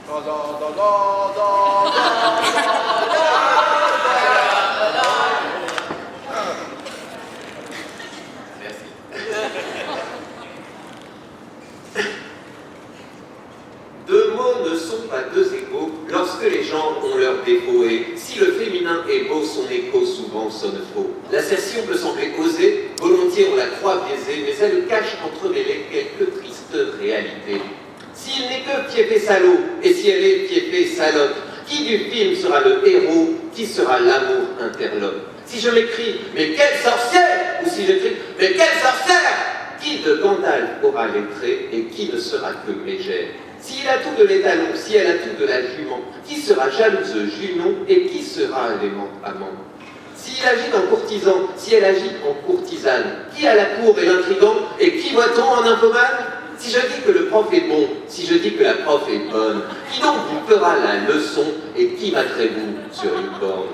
Deux mots ne sont pas deux égaux lorsque les gens ont leurs défauts et si le féminin est beau, son écho souvent sonne faux. L'assertion peut sembler osée, volontiers on la croit biaisée, mais elle cache entremêlées quelques tristes réalités. S'il n'est que piépé salaud, et si elle est piépée salope, qui du film sera le héros, qui sera l'amour interlope? Si je m'écris « Mais quelle sorcière !» ou si j'écris « Mais quelle sorcière !» qui de Gandalf aura les traits et qui ne sera que mégère? S'il a tout de l'étalon, si elle a tout de la jument, qui sera jalouse Junon et qui sera l'aimant amant? S'il agit en courtisan, si elle agit en courtisane, qui à la cour est l'intrigant et qui voit-on en nymphomane? Si je dis que le prof est bon, si je dis que la prof est bonne, qui donc vous fera la leçon et qui battrez-vous sur une borne?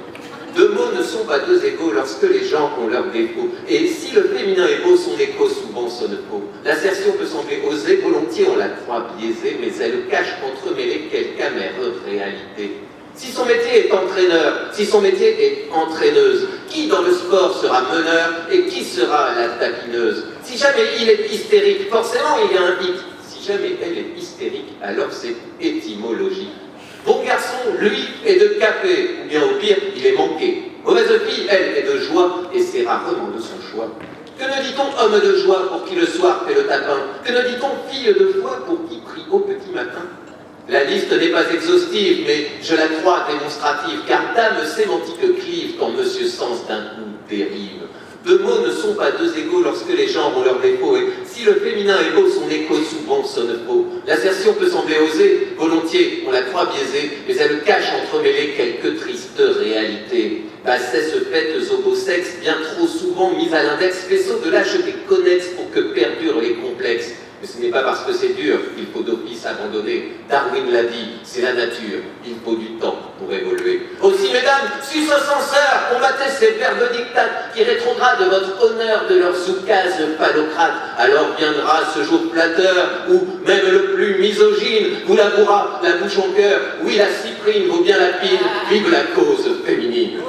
Deux mots ne sont pas deux égaux lorsque les gens ont leurs défauts. Et si le féminin est beau, son écho souvent sonne faux. L'assertion peut sembler osée, volontiers on la croit biaisée, mais elle cache entremêlées quelque amère réalité. Si son métier est entraîneur, si son métier est entraîneuse, qui dans le sport sera meneur et qui sera la taquineuse? Si jamais il est hystérique, forcément il y a un hic. Si jamais elle est hystérique, alors c'est étymologique. Bon garçon, lui, est de café, ou bien au pire, il est manqué. Mauvaise fille, elle, est de joie, et c'est rarement de son choix. Que ne dit-on homme de joie pour qui le soir fait le tapin? Que ne dit-on fille de foi pour qui prie au petit matin? La liste n'est pas exhaustive, mais je la crois démonstrative, car dame sémantique clive quand Monsieur Sens d'un coup dérive. Deux mots ne sont pas deux égaux lorsque les gens ont leurs défauts, et si le féminin est beau, son écho souvent sonne faux. L'assertion peut sembler osée, volontiers, on la croit biaisée, mais elle cache entremêlées quelques tristes réalités. Bassesse faites au beau sexe, bien trop souvent mise à l'index, faisceau de lâcheté connexe pour que perdurent les complexes. Mais ce n'est pas parce que c'est dur qu'il faut d'office abandonner. Darwin l'a dit, c'est la nature, il faut du temps pour évoluer. Aussi, mesdames, sus aux censeurs, combattez ces verbes dictates qui rétrogradent votre honneur de leurs oukases phallocrates. Alors viendra ce jour flatteur où même le plus misogyne vous l'avouera, la bouche en cœur. Oui, la cyprine vaut bien la pile, vive la cause féminine.